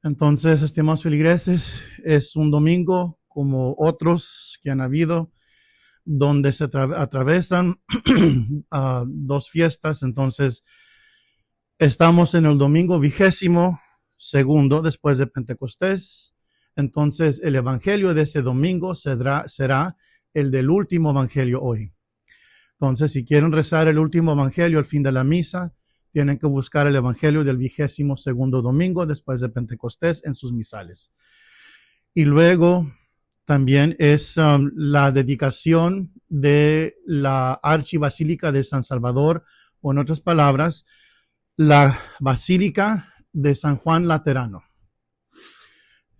Entonces, estimados feligreses, es un domingo como otros que han habido, donde se atravesan dos fiestas. Entonces, estamos en el domingo 22º después de Pentecostés. Entonces, el evangelio de ese domingo será el del último evangelio hoy. Entonces, si quieren rezar el último evangelio al fin de la misa, tienen que buscar el evangelio del 22º domingo después de Pentecostés en sus misales. Y luego también es la dedicación de la archibasílica de San Salvador, o en otras palabras, la Basílica de San Juan Laterano.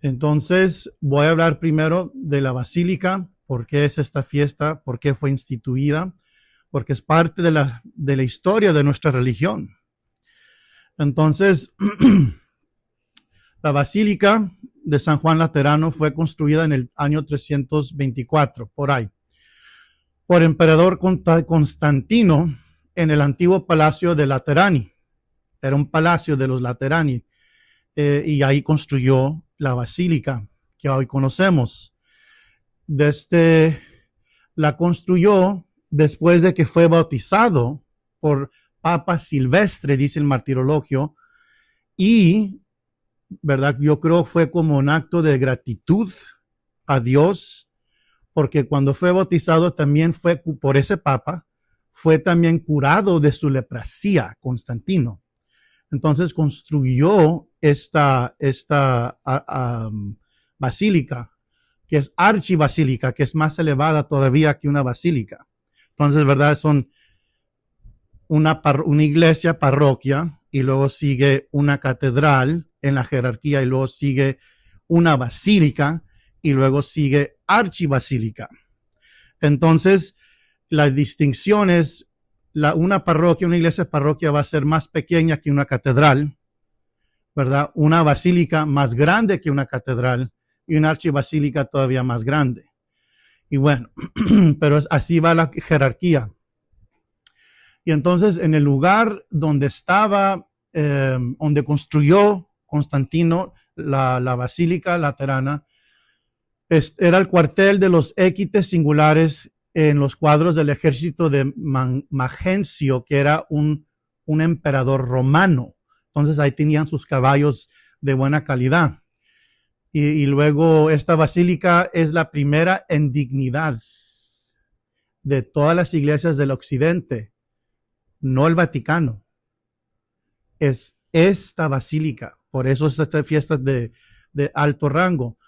Entonces, voy a hablar primero de la basílica, por qué es esta fiesta, por qué fue instituida, porque es parte de la historia de nuestra religión. Entonces, la Basílica de San Juan Laterano fue construida en el año 324, por ahí, por emperador Constantino en el antiguo palacio de Laterani. Era un palacio de los Laterani, y ahí construyó la basílica que hoy conocemos. La construyó después de que fue bautizado por Papa Silvestre, dice el martirologio, y, ¿verdad? Yo creo fue como un acto de gratitud a Dios, porque cuando fue bautizado también fue por ese Papa, fue también curado de su leprasía, Constantino. Entonces construyó esta basílica, que es archibasílica, que es más elevada todavía que una basílica. Entonces, ¿verdad? Son una iglesia, parroquia, y luego sigue una catedral en la jerarquía, y luego sigue una basílica, y luego sigue archibasílica. Entonces, la distinción es, una parroquia, una iglesia parroquia va a ser más pequeña que una catedral, ¿verdad? Una basílica más grande que una catedral y una archibasílica todavía más grande. Y bueno, pero así va la jerarquía. Y entonces en el lugar donde estaba, donde construyó Constantino la Basílica Laterana, era el cuartel de los équites singulares en los cuadros del ejército de Magencio, que era un emperador romano. Entonces ahí tenían sus caballos de buena calidad. Y luego esta basílica es la primera en dignidad de todas las iglesias del occidente, no el Vaticano. Es esta basílica. Por eso es esta fiesta de alto rango,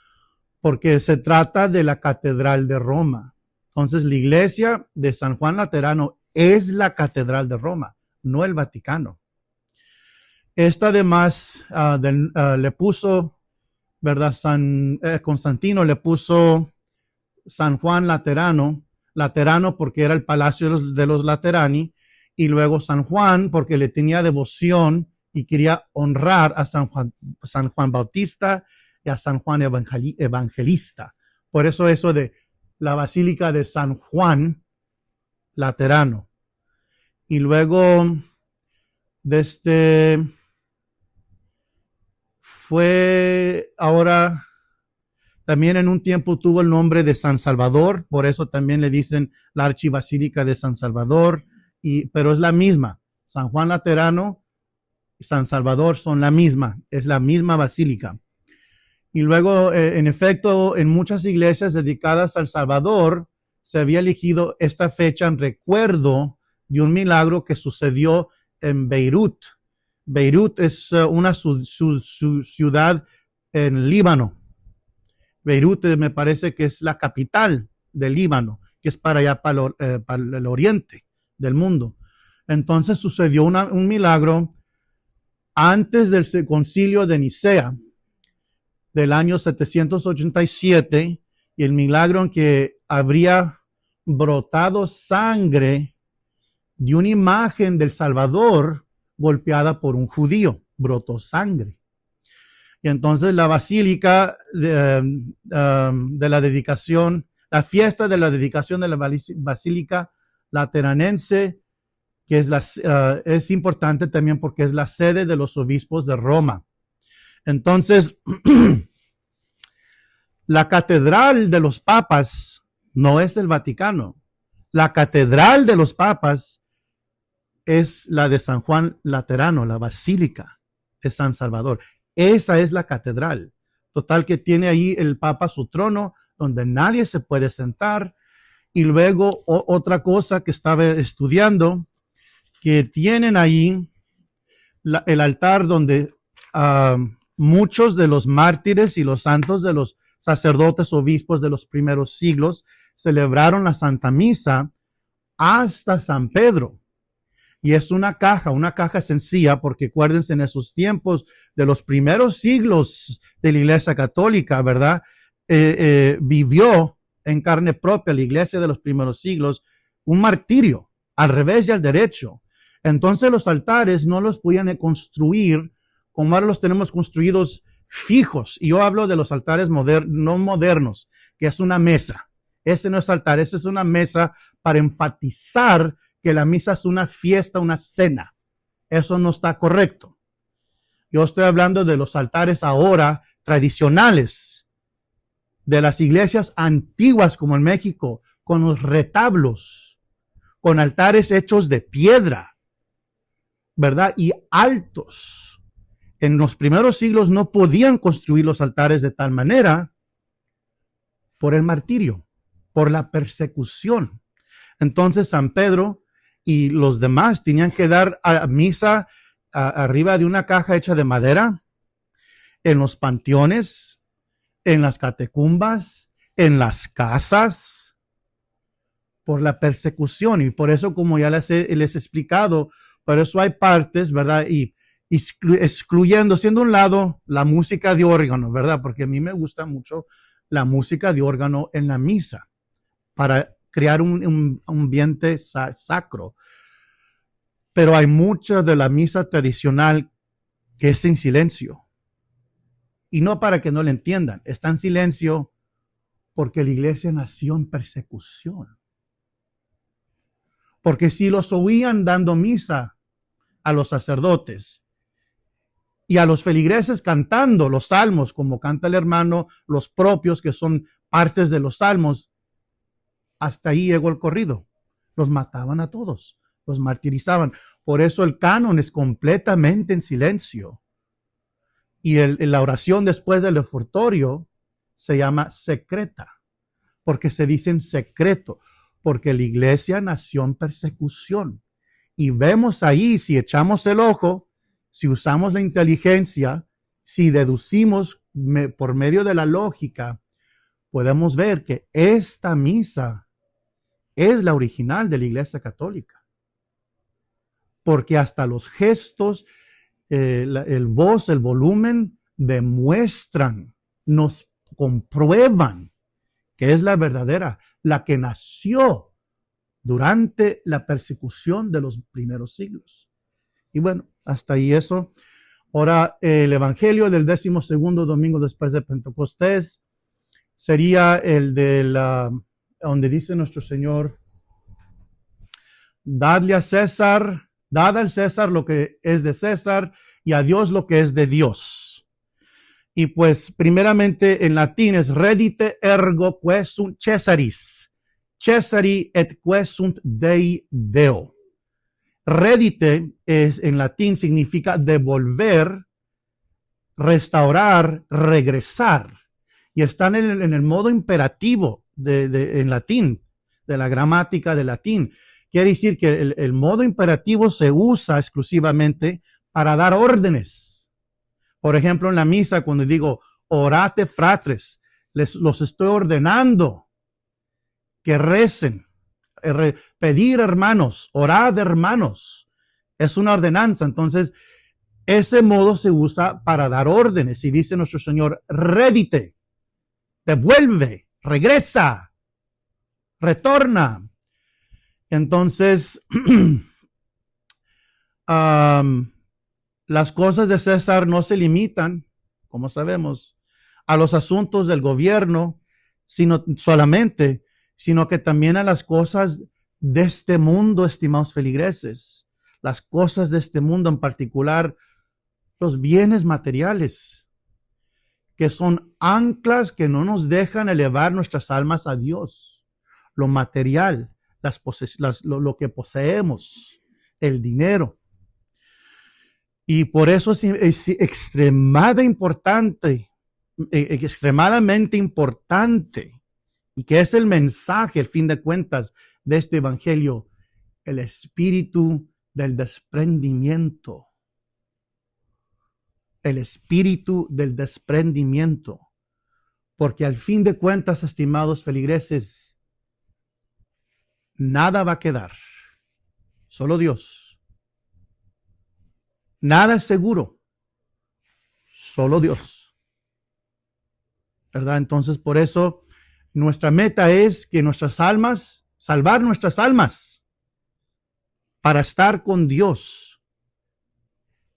porque se trata de la Catedral de Roma. Entonces, la iglesia de San Juan Laterano es la Catedral de Roma, no el Vaticano. Esta además le puso, ¿verdad? Constantino le puso San Juan Laterano porque era el palacio de los Laterani, y luego San Juan porque le tenía devoción y quería honrar a San Juan Bautista y a San Juan Evangelista. Por eso de la Basílica de San Juan Laterano. Y luego fue ahora, también en un tiempo tuvo el nombre de San Salvador, por eso también le dicen la Archibasílica de San Salvador, pero es la misma. San Juan Laterano y San Salvador son la misma, es la misma basílica. Y luego, en efecto, en muchas iglesias dedicadas al Salvador, se había elegido esta fecha en recuerdo de un milagro que sucedió en Beirut. Beirut es una ciudad en Líbano. Beirut me parece que es la capital del Líbano, que es para allá, para el oriente del mundo. Entonces sucedió un milagro antes del concilio de Nicea del año 787, y el milagro en que habría brotado sangre de una imagen del Salvador golpeada por un judío. Brotó sangre. Y entonces la basílica de la dedicación, la fiesta de la dedicación de la basílica lateranense, que es importante también porque es la sede de los obispos de Roma. Entonces, la catedral de los papas no es el Vaticano. La catedral de los papas es la de San Juan Laterano, la Basílica de San Salvador. Esa es la catedral. Total que tiene ahí el Papa su trono, donde nadie se puede sentar. Y luego otra cosa que estaba estudiando, que tienen ahí el altar donde muchos de los mártires y los santos de los sacerdotes obispos de los primeros siglos celebraron la Santa Misa hasta San Pedro. Y es una caja sencilla, porque acuérdense, en esos tiempos de los primeros siglos de la Iglesia Católica, ¿verdad? Vivió en carne propia la Iglesia de los primeros siglos un martirio, al revés y al derecho. Entonces los altares no los podían construir como ahora los tenemos construidos fijos. Y yo hablo de los altares no modernos, que es una mesa. Este no es altar, esta es una mesa para enfatizar que la misa es una fiesta, una cena. Eso no está correcto. Yo estoy hablando de los altares ahora tradicionales, de las iglesias antiguas como en México, con los retablos, con altares hechos de piedra, ¿verdad? Y altos. En los primeros siglos no podían construir los altares de tal manera por el martirio, por la persecución. Entonces San Pedro y los demás tenían que dar a misa arriba de una caja hecha de madera, en los panteones, en las catacumbas, en las casas, por la persecución. Y por eso, como ya les he explicado, por eso hay partes, ¿verdad? Y excluyendo, siendo un lado la música de órgano, ¿verdad? Porque a mí me gusta mucho la música de órgano en la misa, para crear un ambiente sacro. Pero hay mucha de la misa tradicional que es en silencio. Y no para que no le entiendan, está en silencio porque la iglesia nació en persecución. Porque si los oían dando misa a los sacerdotes y a los feligreses cantando los salmos, como canta el hermano, los propios que son partes de los salmos, hasta ahí llegó el corrido. Los mataban a todos, los martirizaban. Por eso el canon es completamente en silencio. Y la oración después del ofertorio se llama secreta, porque se dice en secreto, porque la iglesia nació en persecución. Y vemos ahí, si echamos el ojo, si usamos la inteligencia, si deducimos por medio de la lógica, podemos ver que esta misa es la original de la Iglesia Católica. Porque hasta los gestos, el voz, el volumen, demuestran, nos comprueban que es la verdadera, la que nació durante la persecución de los primeros siglos. Y bueno, hasta ahí eso. Ahora, el evangelio del 12º domingo después de Pentecostés sería el de donde dice nuestro Señor: dadle a César, dad al César lo que es de César y a Dios lo que es de Dios. Y pues primeramente en latín es redite ergo quae sunt Caesaris, Caesari et quae sunt Dei Deo. Redite en latín significa devolver, restaurar, regresar. Y están en el modo imperativo en latín, de la gramática de latín. Quiere decir que el modo imperativo se usa exclusivamente para dar órdenes. Por ejemplo, en la misa, cuando digo orate fratres, los estoy ordenando que recen. Pedir hermanos, orad hermanos, es una ordenanza. Entonces, ese modo se usa para dar órdenes. Y dice nuestro Señor: rédite, devuelve, regresa, retorna. Entonces, las cosas de César no se limitan, como sabemos, a los asuntos del gobierno, sino que también a las cosas de este mundo, estimados feligreses. Las cosas de este mundo, en particular los bienes materiales, que son anclas que no nos dejan elevar nuestras almas a Dios. Lo material, lo que poseemos, el dinero. Y por eso es extremadamente importante, y que es el mensaje, al fin de cuentas, de este evangelio, el espíritu del desprendimiento. El espíritu del desprendimiento. Porque al fin de cuentas, estimados feligreses, nada va a quedar. Solo Dios. Nada es seguro. Solo Dios. ¿Verdad? Entonces, por eso, nuestra meta es que nuestras almas, salvar nuestras almas para estar con Dios.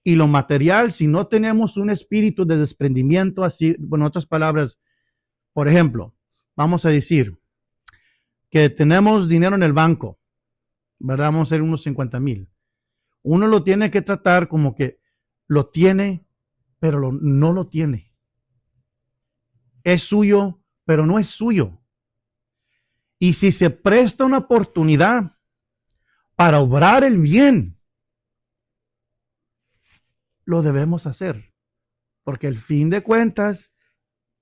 Y lo material, si no tenemos un espíritu de desprendimiento, así, en otras palabras, por ejemplo, vamos a decir que tenemos dinero en el banco, ¿verdad? Vamos a hacer unos 50,000. Uno lo tiene que tratar como que lo tiene, pero no lo tiene. Es suyo, pero no es suyo. Y si se presta una oportunidad para obrar el bien, lo debemos hacer. Porque al fin de cuentas,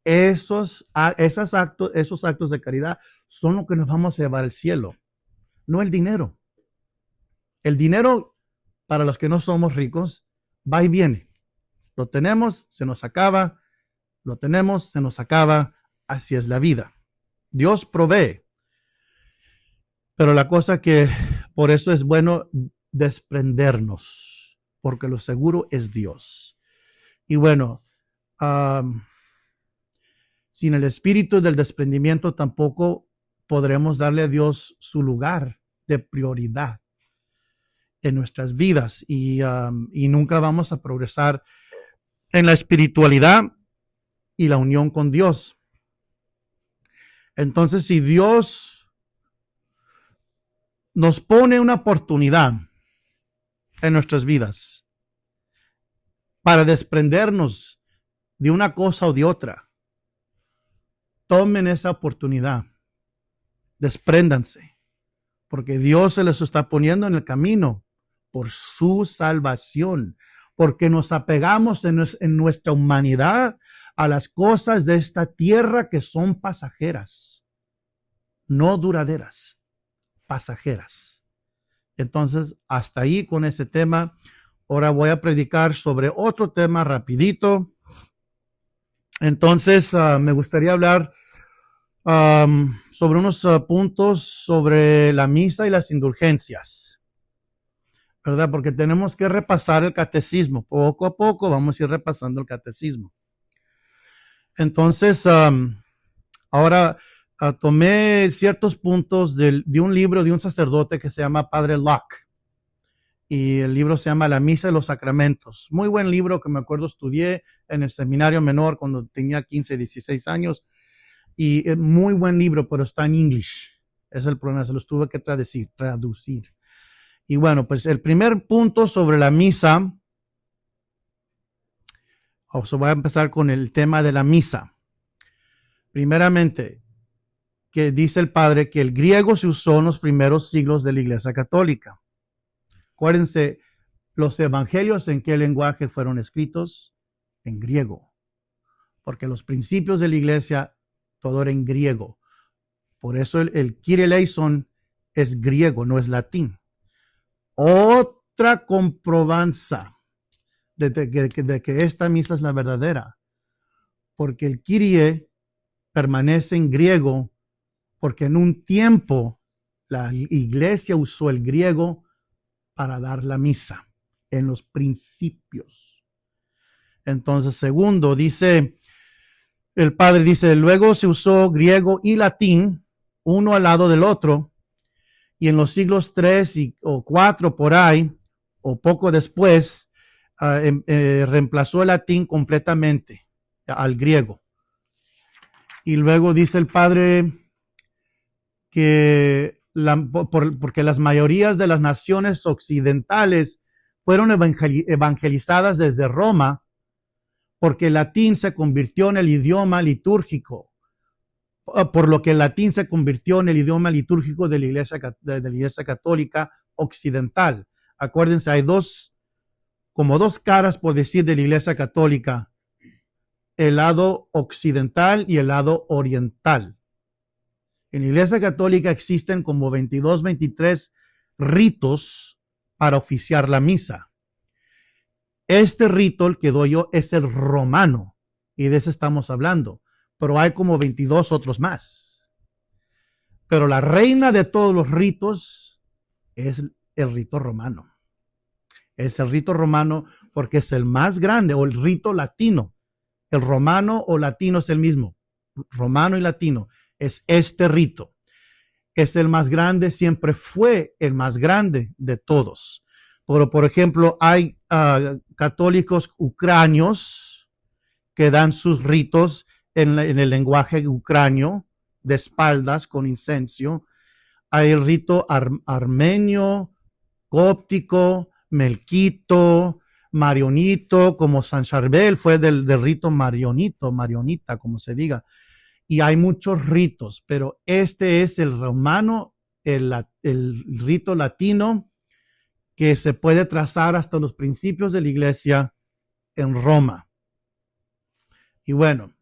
esos actos de caridad son lo que nos vamos a llevar al cielo, no el dinero. El dinero, para los que no somos ricos, va y viene. Lo tenemos, se nos acaba. Lo tenemos, se nos acaba. Así es la vida. Dios provee. Pero la cosa que por eso es bueno desprendernos, porque lo seguro es Dios. Y bueno, sin el espíritu del desprendimiento tampoco podremos darle a Dios su lugar de prioridad en nuestras vidas, y nunca vamos a progresar en la espiritualidad y la unión con Dios. Entonces, si Dios nos pone una oportunidad en nuestras vidas para desprendernos de una cosa o de otra, tomen esa oportunidad, despréndanse, porque Dios se les está poniendo en el camino por su salvación, porque nos apegamos en nuestra humanidad a las cosas de esta tierra que son pasajeras, no duraderas, pasajeras. Entonces, hasta ahí con ese tema. Ahora voy a predicar sobre otro tema rapidito. Entonces, me gustaría hablar sobre unos puntos sobre la misa y las indulgencias, ¿verdad? Porque tenemos que repasar el catecismo. Poco a poco vamos a ir repasando el catecismo. Entonces, ahora tomé ciertos puntos de un libro de un sacerdote que se llama Padre Locke. Y el libro se llama La Misa y los Sacramentos. Muy buen libro que me acuerdo estudié en el seminario menor cuando tenía 15, 16 años. Y es muy buen libro, pero está en inglés. Es el problema, se los tuve que traducir. Y bueno, pues el primer punto sobre la misa, voy a empezar con el tema de la misa. Primeramente, que dice el padre que el griego se usó en los primeros siglos de la Iglesia Católica. Acuérdense, los evangelios, ¿en qué lenguaje fueron escritos? En griego. Porque los principios de la iglesia, todo era en griego. Por eso el Kyrie eleison es griego, no es latín. Otra comprobanza de que esta misa es la verdadera. Porque el Kyrie permanece en griego, porque en un tiempo la iglesia usó el griego para dar la misa en los principios. Entonces, segundo, dice el padre, dice, luego se usó griego y latín, uno al lado del otro, y en los siglos 3 o 4 por ahí, o poco después, reemplazó el latín completamente al griego. Y luego dice el padre que porque las mayorías de las naciones occidentales fueron evangelizadas desde Roma, porque el latín se convirtió en el idioma litúrgico, por lo que el latín se convirtió en el idioma litúrgico de la Iglesia Católica Occidental. Acuérdense, hay como dos caras, por decir, de la Iglesia Católica: el lado occidental y el lado oriental. En la Iglesia Católica existen como 22, 23 ritos para oficiar la misa. Este rito, el que doy yo, es el romano, y de ese estamos hablando, pero hay como 22 otros más. Pero la reina de todos los ritos es el rito romano. Es el rito romano porque es el más grande, o el rito latino. El romano o latino es el mismo. Romano y latino es este rito. Es el más grande, siempre fue el más grande de todos. Pero, por ejemplo, hay católicos ucranios que dan sus ritos en el lenguaje ucranio, de espaldas, con incenso. Hay el rito armenio, cóptico, melquito, marionito, como San Charbel fue del rito marionita, como se diga. Y hay muchos ritos, pero este es el romano, el rito latino, que se puede trazar hasta los principios de la iglesia en Roma. Y bueno,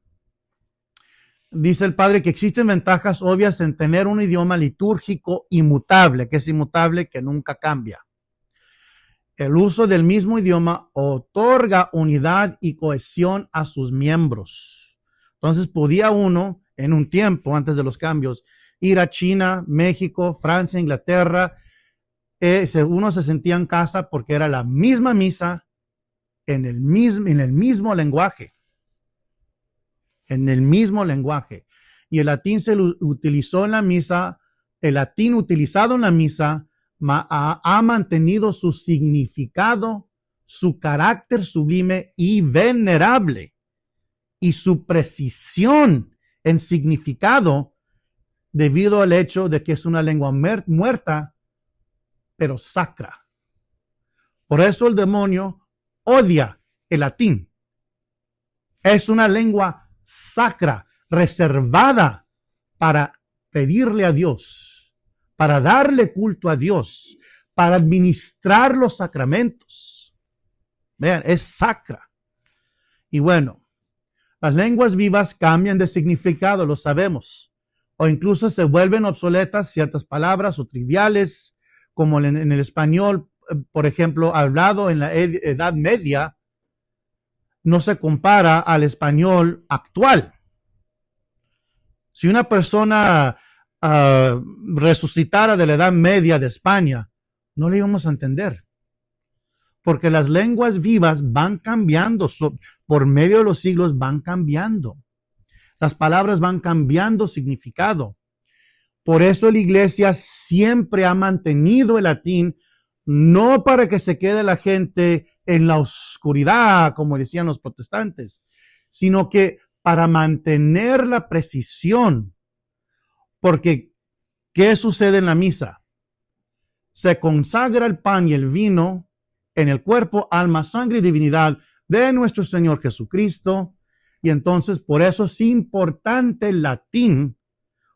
dice el padre que existen ventajas obvias en tener un idioma litúrgico inmutable. ¿Que es inmutable? Que nunca cambia. El uso del mismo idioma otorga unidad y cohesión a sus miembros. Entonces podía uno, en un tiempo antes de los cambios, ir a China, México, Francia, Inglaterra. Uno se sentía en casa porque era la misma misa en el mismo lenguaje. En el mismo lenguaje. Y el latín se utilizó en la misa, el latín utilizado en la misa ha mantenido su significado, su carácter sublime y venerable, y su precisión en significado, debido al hecho de que es una lengua muerta, pero sacra. Por eso el demonio odia el latín. Es una lengua sacra, reservada para pedirle a Dios, para darle culto a Dios, para administrar los sacramentos. Vean, es sacra. Y bueno, las lenguas vivas cambian de significado, lo sabemos, o incluso se vuelven obsoletas ciertas palabras o triviales, como en el español, por ejemplo, hablado en la Edad Media, no se compara al español actual. Si una persona resucitara de la Edad Media de España, no le íbamos a entender. Porque las lenguas vivas van cambiando, por medio de los siglos van cambiando. Las palabras van cambiando significado. Por eso la iglesia siempre ha mantenido el latín, no para que se quede la gente en la oscuridad, como decían los protestantes, sino que para mantener la precisión. Porque, ¿qué sucede en la misa? Se consagra el pan y el vino en el cuerpo, alma, sangre y divinidad de nuestro Señor Jesucristo. Y entonces, por eso es importante el latín,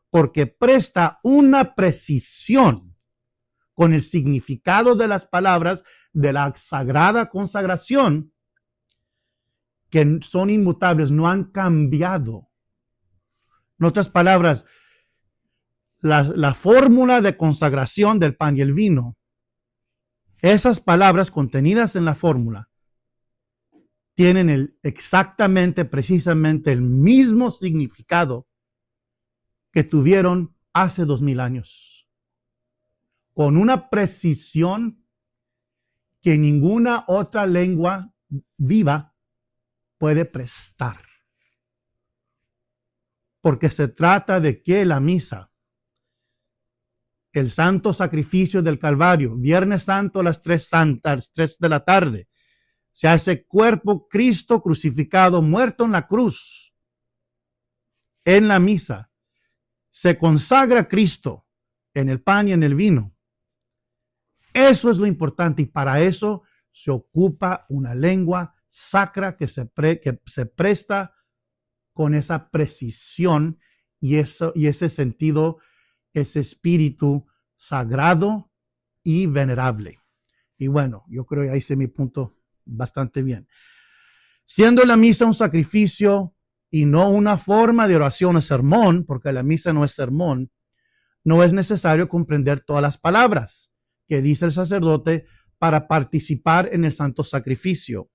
porque presta una precisión con el significado de las palabras de la sagrada consagración, que son inmutables, no han cambiado. En otras palabras, la fórmula de consagración del pan y el vino, esas palabras contenidas en la fórmula tienen exactamente, precisamente el mismo significado que tuvieron hace 2000 años, con una precisión que ninguna otra lengua viva puede prestar. Porque se trata de que la misa, el santo sacrificio del Calvario, Viernes Santo a las 3 de la tarde, se hace cuerpo Cristo crucificado, muerto en la cruz. En la misa se consagra Cristo en el pan y en el vino. Eso es lo importante, y para eso se ocupa una lengua sacra que se presta con esa precisión y ese sentido, ese espíritu sagrado y venerable. Y bueno, yo creo que ahí hice mi punto bastante bien. Siendo la misa un sacrificio y no una forma de oración o sermón, porque la misa no es sermón, no es necesario comprender todas las palabras que dice el sacerdote para participar en el santo sacrificio.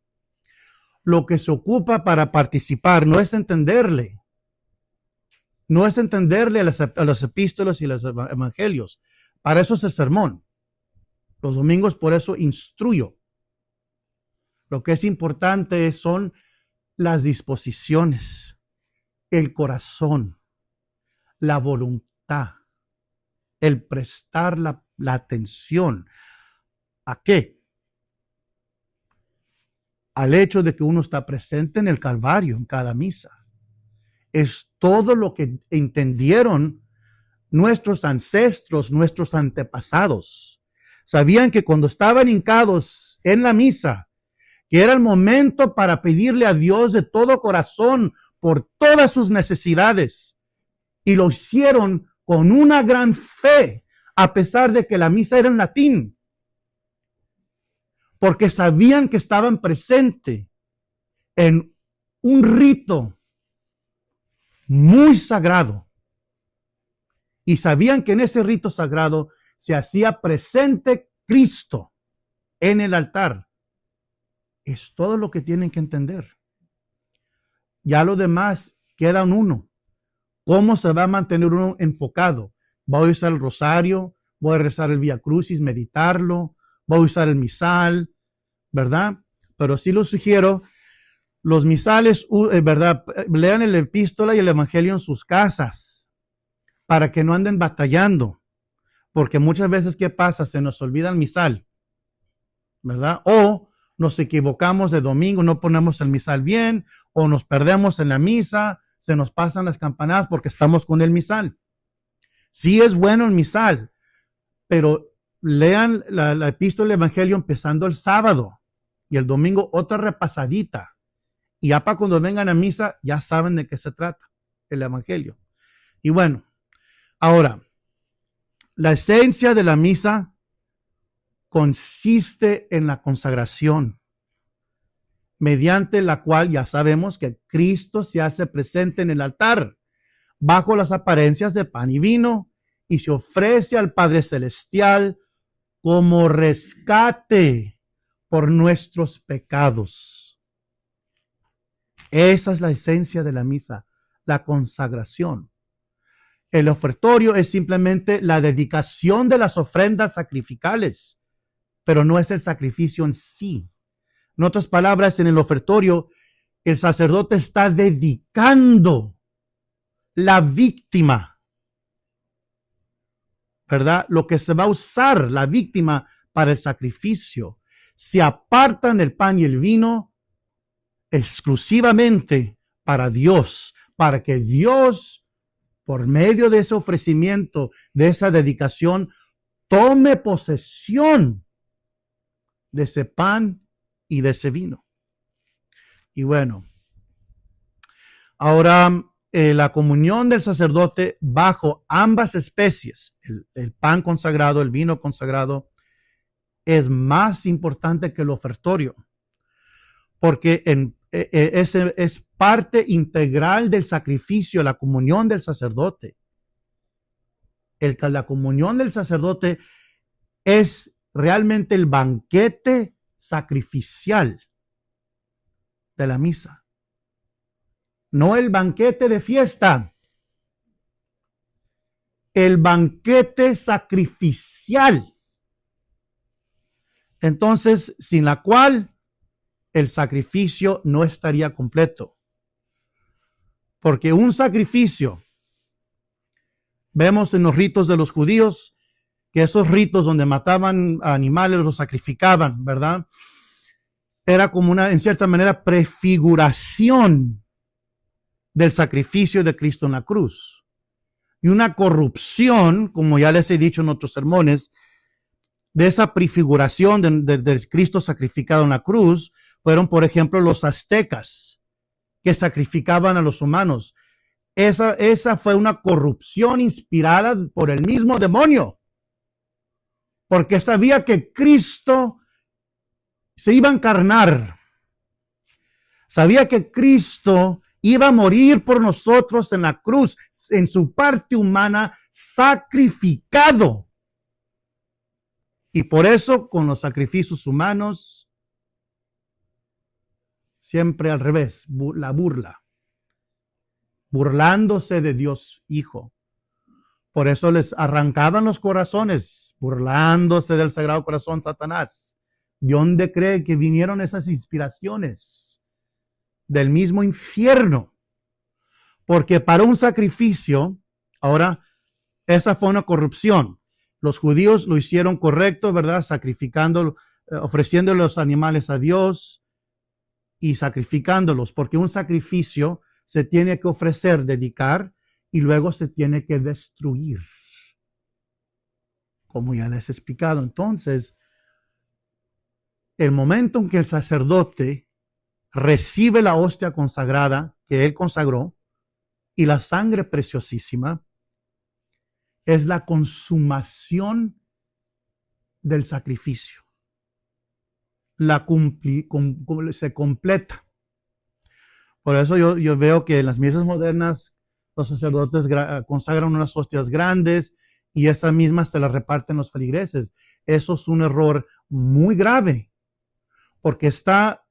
Lo que se ocupa para participar no es entenderle a los epístolas y los evangelios. Para eso es el sermón. Los domingos por eso instruyo. Lo que es importante son las disposiciones, el corazón, la voluntad, el prestar la atención. ¿A qué? Al hecho de que uno está presente en el Calvario, en cada misa. Es todo lo que entendieron nuestros ancestros, nuestros antepasados. Sabían que cuando estaban hincados en la misa, que era el momento para pedirle a Dios de todo corazón por todas sus necesidades. Y lo hicieron con una gran fe, a pesar de que la misa era en latín. Porque sabían que estaban presentes en un rito muy sagrado. Y sabían que en ese rito sagrado se hacía presente Cristo en el altar. Es todo lo que tienen que entender. Ya lo demás queda en uno. ¿Cómo se va a mantener uno enfocado? Voy a usar el rosario, voy a rezar el Vía Crucis, meditarlo, voy a usar el misal, ¿verdad? Pero sí lo sugiero, los misales, ¿verdad? Lean el epístola y el evangelio en sus casas para que no anden batallando. Porque muchas veces, ¿qué pasa? Se nos olvida el misal, ¿verdad? O nos equivocamos de domingo, no ponemos el misal bien, o nos perdemos en la misa, se nos pasan las campanadas porque estamos con el misal. Sí es bueno el misal, pero lean la epístola del evangelio empezando el sábado y el domingo otra repasadita. Y ya para cuando vengan a misa, ya saben de qué se trata el evangelio. Y bueno, ahora, la esencia de la misa consiste en la consagración, mediante la cual ya sabemos que Cristo se hace presente en el altar, bajo las apariencias de pan y vino, y se ofrece al Padre Celestial como rescate por nuestros pecados. Esa es la esencia de la misa, la consagración. El ofertorio es simplemente la dedicación de las ofrendas sacrificales, pero no es el sacrificio en sí. En otras palabras, en el ofertorio, el sacerdote está dedicando la víctima, ¿verdad? Lo que se va a usar la víctima para el sacrificio. Se apartan el pan y el vino exclusivamente para Dios, para que Dios, por medio de ese ofrecimiento, de esa dedicación, tome posesión de ese pan y de ese vino. Y bueno, ahora la comunión del sacerdote bajo ambas especies, el pan consagrado, el vino consagrado, es más importante que el ofertorio, porque es parte integral del sacrificio, la comunión del sacerdote. La comunión del sacerdote es realmente el banquete sacrificial de la misa. No el banquete de fiesta, el banquete sacrificial. Entonces, sin la cual el sacrificio no estaría completo. Porque un sacrificio, vemos en los ritos de los judíos, que esos ritos donde mataban a animales, los sacrificaban, ¿verdad? Era como una, en cierta manera, prefiguración del sacrificio de Cristo en la cruz. Y una corrupción, como ya les he dicho en otros sermones, de esa prefiguración de Cristo sacrificado en la cruz, fueron, por ejemplo, los aztecas que sacrificaban a los humanos. Esa fue una corrupción inspirada por el mismo demonio, porque sabía que Cristo se iba a encarnar, sabía que Cristo iba a morir por nosotros en la cruz, en su parte humana, sacrificado. Y por eso, con los sacrificios humanos, siempre al revés, la burla, burlándose de Dios Hijo. Por eso les arrancaban los corazones, burlándose del Sagrado Corazón, Satanás. ¿De dónde cree que vinieron esas inspiraciones? Del mismo infierno. Porque para un sacrificio, ahora, esa fue una corrupción. Los judíos lo hicieron correcto, ¿verdad? Sacrificando, ofreciendo los animales a Dios y sacrificándolos, porque un sacrificio se tiene que ofrecer, dedicar, y luego se tiene que destruir. Como ya les he explicado. Entonces, el momento en que el sacerdote recibe la hostia consagrada que él consagró y la sangre preciosísima, es la consumación del sacrificio. Se completa. Por eso yo veo que en las misas modernas los sacerdotes consagran unas hostias grandes y esas mismas se las reparten los feligreses. Eso es un error muy grave, porque está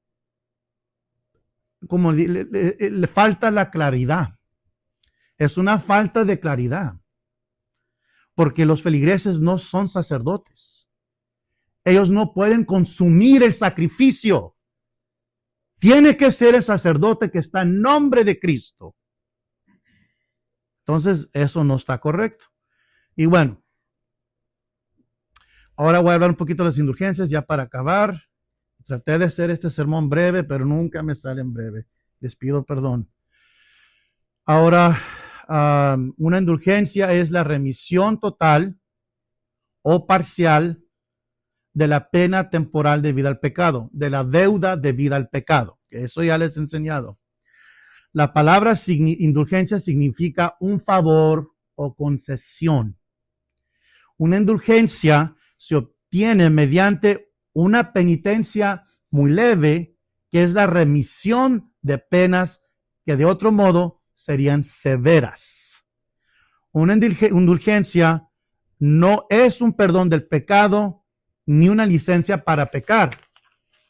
como le falta la claridad. Es una falta de claridad, porque los feligreses no son sacerdotes. Ellos no pueden consumir el sacrificio. Tiene que ser el sacerdote que está en nombre de Cristo. Entonces, eso no está correcto. Y bueno, ahora voy a hablar un poquito de las indulgencias ya para acabar. Traté de hacer este sermón breve, pero nunca me sale en breve. Les pido perdón. Ahora, una indulgencia es la remisión total o parcial de la pena temporal debida al pecado, de la deuda debida al pecado, que eso ya les he enseñado. La palabra indulgencia significa un favor o concesión. Una indulgencia se obtiene mediante una penitencia muy leve, que es la remisión de penas que de otro modo serían severas. Una indulgencia no es un perdón del pecado ni una licencia para pecar.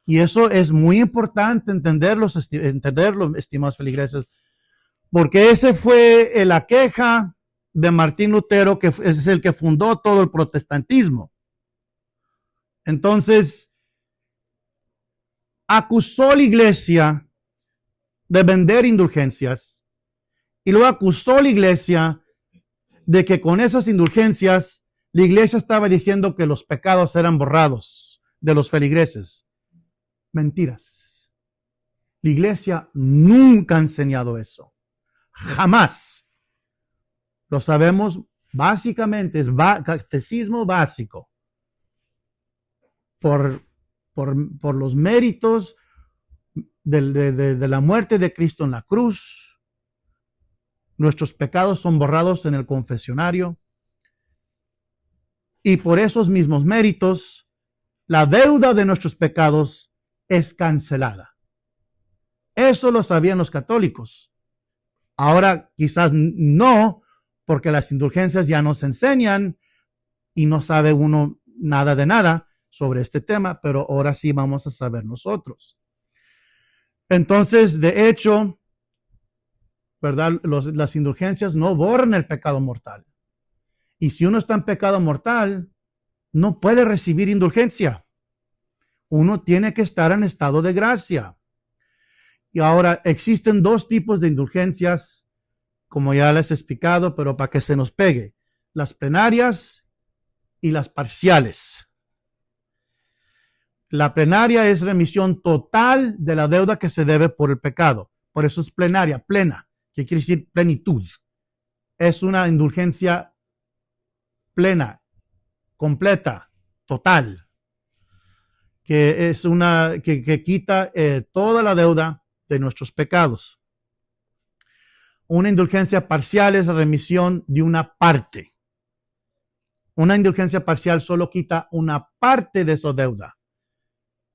Y eso es muy importante entenderlo, estimados feligreses, porque ese fue la queja de Martín Lutero, que es el que fundó todo el protestantismo. Entonces, acusó a la iglesia de vender indulgencias y luego acusó a la iglesia de que con esas indulgencias la iglesia estaba diciendo que los pecados eran borrados de los feligreses. Mentiras. La iglesia nunca ha enseñado eso. Jamás. Lo sabemos básicamente, es catecismo básico. Por los méritos de la muerte de Cristo en la cruz, nuestros pecados son borrados en el confesionario. Y por esos mismos méritos, la deuda de nuestros pecados es cancelada. Eso lo sabían los católicos. Ahora quizás no, porque las indulgencias ya nos enseñan y no sabe uno nada de nada sobre este tema, pero ahora sí vamos a saber nosotros. Entonces, de hecho, ¿verdad? Las indulgencias no borran el pecado mortal. Y si uno está en pecado mortal, no puede recibir indulgencia. Uno tiene que estar en estado de gracia. Y ahora existen dos tipos de indulgencias, como ya les he explicado, pero para que se nos pegue: las plenarias y las parciales. La plenaria es remisión total de la deuda que se debe por el pecado. Por eso es plenaria, plena, que quiere decir plenitud. Es una indulgencia plena, completa, total. que es que quita toda la deuda de nuestros pecados. Una indulgencia parcial es la remisión de una parte. Una indulgencia parcial solo quita una parte de esa deuda,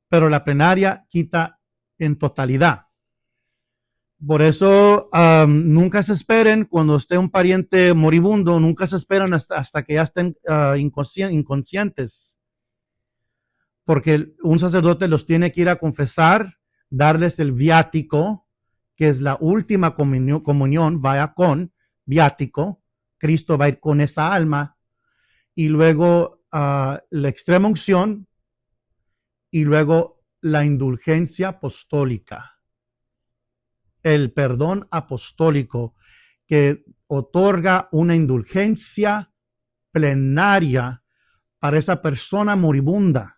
pero la plenaria quita en totalidad. Por eso nunca se esperen cuando esté un pariente moribundo, nunca se esperan hasta que ya estén inconscientes, porque un sacerdote los tiene que ir a confesar, darles el viático, que es la última comunión, vaya con viático, Cristo va a ir con esa alma, y luego la extrema unción, y luego la indulgencia apostólica. El perdón apostólico que otorga una indulgencia plenaria para esa persona moribunda.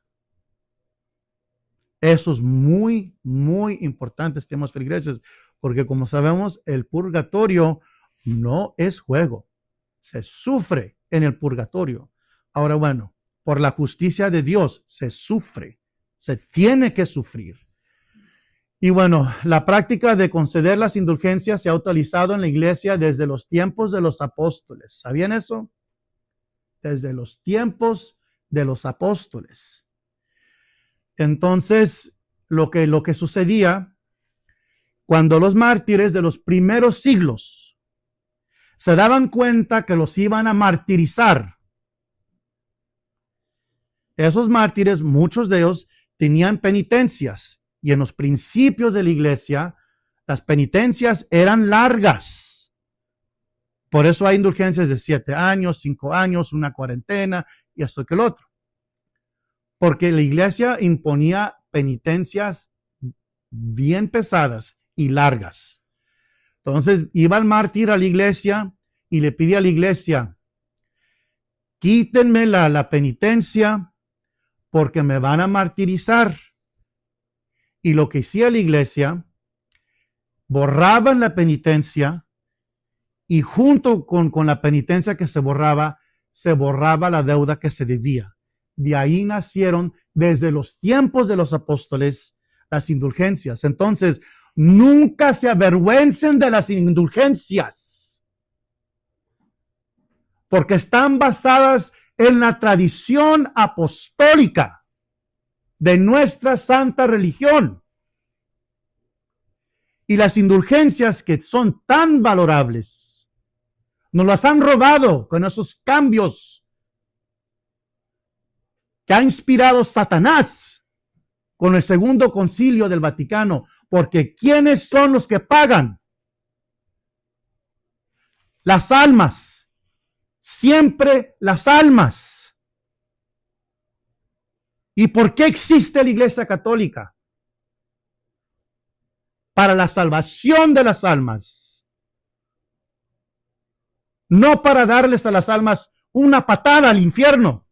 Eso es muy, muy importante, estimados feligreses, porque como sabemos, el purgatorio no es juego. Se sufre en el purgatorio. Ahora, bueno, por la justicia de Dios se sufre, se tiene que sufrir. Y bueno, la práctica de conceder las indulgencias se ha utilizado en la iglesia desde los tiempos de los apóstoles. ¿Sabían eso? Desde los tiempos de los apóstoles. Entonces, lo que sucedía cuando los mártires de los primeros siglos se daban cuenta que los iban a martirizar. Esos mártires, muchos de ellos, tenían penitencias. Y en los principios de la iglesia, las penitencias eran largas. Por eso hay indulgencias de 7 años, 5 años, una cuarentena y esto que el otro. Porque la iglesia imponía penitencias bien pesadas y largas. Entonces iba el mártir a la iglesia y le pide a la iglesia, quítenme la penitencia porque me van a martirizar. Y lo que hacía la iglesia, borraban la penitencia y junto con la penitencia que se borraba la deuda que se debía. De ahí nacieron desde los tiempos de los apóstoles las indulgencias. Entonces, nunca se avergüencen de las indulgencias, porque están basadas en la tradición apostólica de nuestra santa religión. Y las indulgencias que son tan valorables, nos las han robado con esos cambios que ha inspirado Satanás con el Segundo Concilio del Vaticano. Porque ¿quiénes son los que pagan? Las almas. Siempre las almas. ¿Y por qué existe la Iglesia Católica? Para la salvación de las almas. No para darles a las almas una patada al infierno.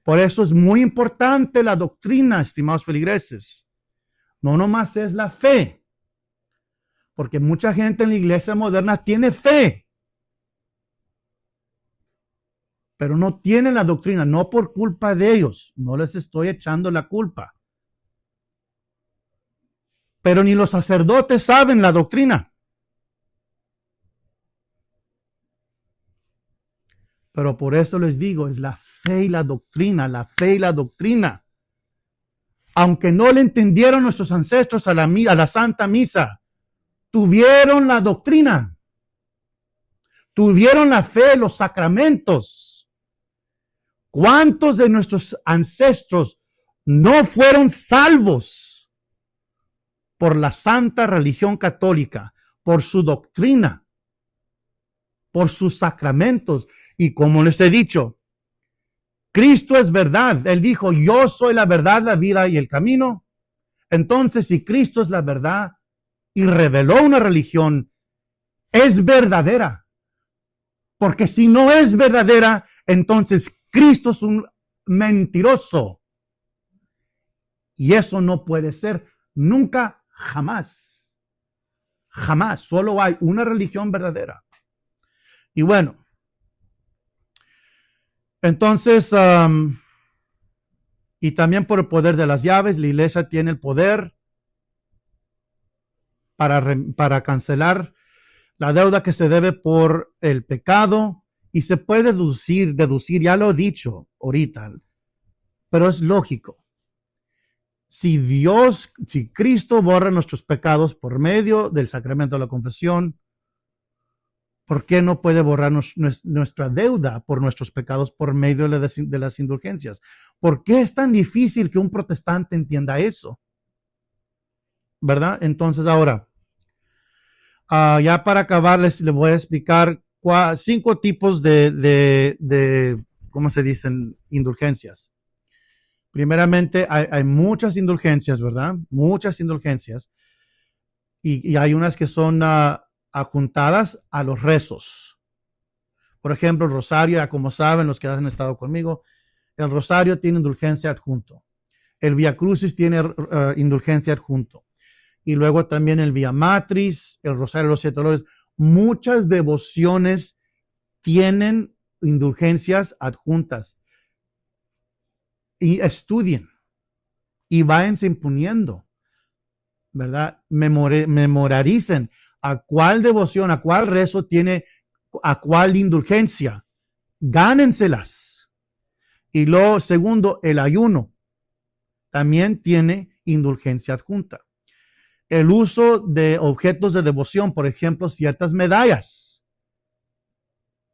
Por eso es muy importante la doctrina, estimados feligreses. No nomás es la fe. Porque mucha gente en la iglesia moderna tiene fe, pero no tienen la doctrina, no por culpa de ellos. No les estoy echando la culpa. Pero ni los sacerdotes saben la doctrina. Pero por eso les digo, es la fe y la doctrina, la fe y la doctrina. Aunque no le entendieron nuestros ancestros a la Santa Misa, tuvieron la doctrina. Tuvieron la fe, los sacramentos. ¿Cuántos de nuestros ancestros no fueron salvos por la santa religión católica, por su doctrina, por sus sacramentos? Y como les he dicho, Cristo es verdad. Él dijo, yo soy la verdad, la vida y el camino. Entonces, si Cristo es la verdad y reveló una religión, es verdadera. Porque si no es verdadera, entonces Cristo es un mentiroso. Y eso no puede ser nunca, jamás. Jamás. Solo hay una religión verdadera. Y bueno, entonces, Y también por el poder de las llaves, la iglesia tiene el poder para cancelar la deuda que se debe por el pecado, y se puede deducir, ya lo he dicho ahorita, pero es lógico. Si Cristo borra nuestros pecados por medio del sacramento de la confesión, ¿por qué no puede borrar nuestra deuda por nuestros pecados por medio de las indulgencias? ¿Por qué es tan difícil que un protestante entienda eso? ¿Verdad? Entonces ahora, ya para acabar, les voy a explicar 5 tipos de, ¿cómo se dicen? Indulgencias. Primeramente, hay muchas indulgencias, ¿verdad? Muchas indulgencias. Y hay unas que son adjuntadas a los rezos. Por ejemplo, el rosario, ya como saben los que han estado conmigo, el rosario tiene indulgencia adjunto. El Vía Crucis tiene indulgencia adjunto. Y luego también el Vía Matris, el Rosario de los 7 Dolores. Muchas devociones tienen indulgencias adjuntas. Y estudien y váyanse imponiendo, ¿verdad? Memoricen a cuál devoción, a cuál rezo tiene, a cuál indulgencia. Gánenselas. Y luego, segundo, el ayuno también tiene indulgencia adjunta. El uso de objetos de devoción, por ejemplo, ciertas medallas,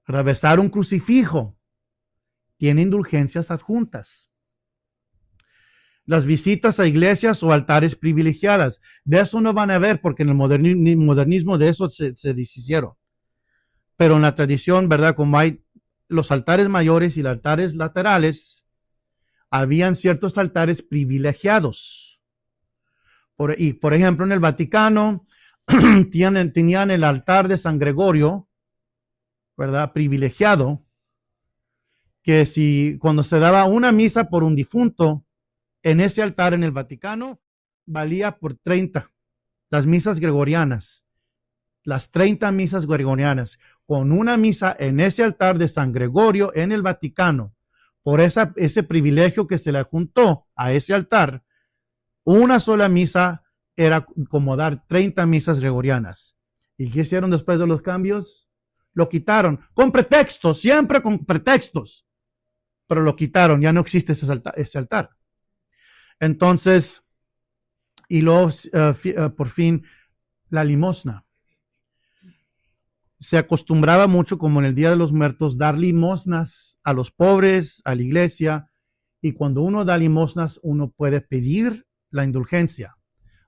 besar un crucifijo, tiene indulgencias adjuntas. Las visitas a iglesias o altares privilegiadas, de eso no van a ver porque en el modernismo de eso se deshicieron. Pero en la tradición, ¿verdad? Como hay los altares mayores y los altares laterales, habían ciertos altares privilegiados. Por ejemplo, en el Vaticano tenían el altar de San Gregorio, ¿verdad? Privilegiado, que si cuando se daba una misa por un difunto, en ese altar en el Vaticano valía por 30 las misas gregorianas, las 30 misas gregorianas, con una misa en ese altar de San Gregorio en el Vaticano, por ese privilegio que se le juntó a ese altar, una sola misa era como dar 30 misas gregorianas. ¿Y qué hicieron después de los cambios? Lo quitaron, con pretextos, siempre con pretextos, pero lo quitaron, ya no existe ese altar. Entonces, y luego, por fin, la limosna. Se acostumbraba mucho, como en el Día de los Muertos, dar limosnas a los pobres, a la iglesia, y cuando uno da limosnas, uno puede pedir la indulgencia.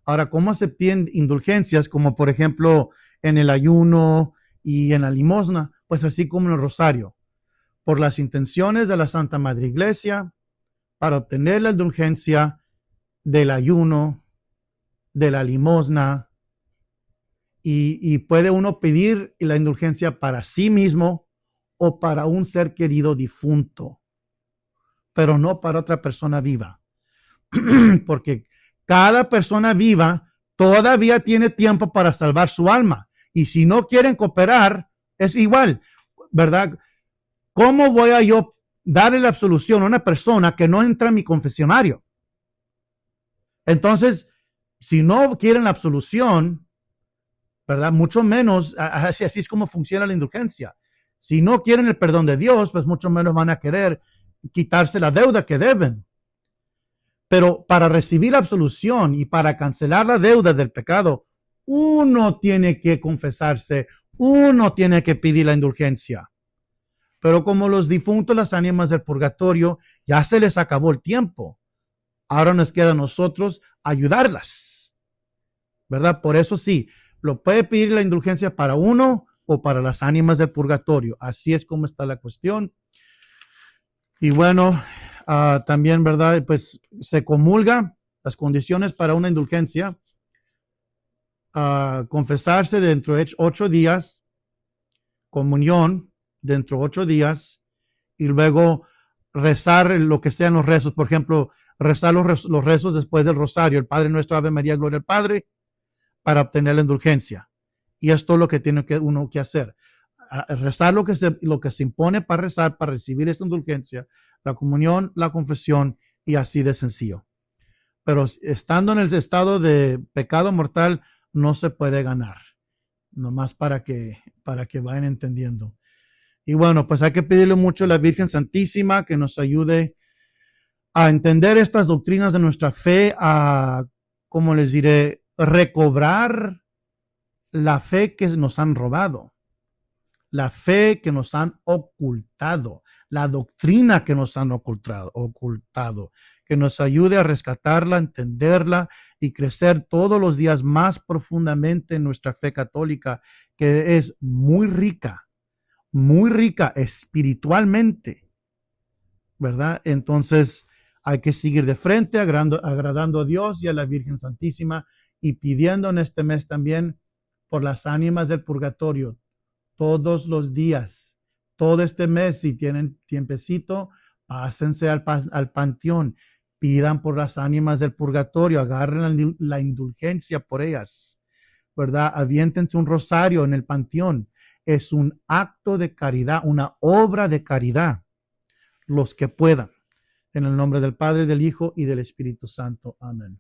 Ahora, ¿cómo se piden indulgencias? Como por ejemplo, en el ayuno y en la limosna, pues así como en el rosario. Por las intenciones de la Santa Madre Iglesia, para obtener la indulgencia del ayuno, de la limosna, y puede uno pedir la indulgencia para sí mismo o para un ser querido difunto, pero no para otra persona viva, porque cada persona viva todavía tiene tiempo para salvar su alma, y si no quieren cooperar, es igual, ¿verdad? ¿Cómo voy a yo darle la absolución a una persona que no entra en mi confesionario? Entonces, si no quieren la absolución, ¿verdad? Mucho menos, así es como funciona la indulgencia. Si no quieren el perdón de Dios, pues mucho menos van a querer quitarse la deuda que deben. Pero para recibir la absolución y para cancelar la deuda del pecado, uno tiene que confesarse, uno tiene que pedir la indulgencia. Pero como los difuntos, las ánimas del purgatorio, ya se les acabó el tiempo. Ahora nos queda a nosotros ayudarlas, ¿verdad? Por eso sí, lo puede pedir la indulgencia para uno o para las ánimas del purgatorio. Así es como está la cuestión. Y bueno, también, ¿verdad? Pues se comulga las condiciones para una indulgencia. Confesarse dentro de 8 días, comunión dentro de 8 días, y luego rezar lo que sean los rezos. Por ejemplo, rezar los rezos después del rosario, el Padre Nuestro, Ave María, Gloria al Padre, para obtener la indulgencia. Y esto es lo que tiene uno que hacer. Rezar lo que se impone para rezar, para recibir esta indulgencia, la comunión, la confesión y así de sencillo. Pero estando en el estado de pecado mortal, no se puede ganar. Nomás para que vayan entendiendo. Y bueno, pues hay que pedirle mucho a la Virgen Santísima que nos ayude a entender estas doctrinas de nuestra fe, a, como les diré, recobrar la fe que nos han robado, la fe que nos han ocultado, la doctrina que nos han ocultado, que nos ayude a rescatarla, entenderla y crecer todos los días más profundamente en nuestra fe católica, que es muy rica espiritualmente, ¿verdad? Entonces hay que seguir de frente, agradando a Dios y a la Virgen Santísima y pidiendo en este mes también por las ánimas del purgatorio, todos los días, todo este mes, si tienen tiempecito, pásense al panteón, pidan por las ánimas del purgatorio, agarren la indulgencia por ellas, ¿verdad? Aviéntense un rosario en el panteón. Es un acto de caridad, una obra de caridad, los que puedan. En el nombre del Padre, del Hijo y del Espíritu Santo. Amén.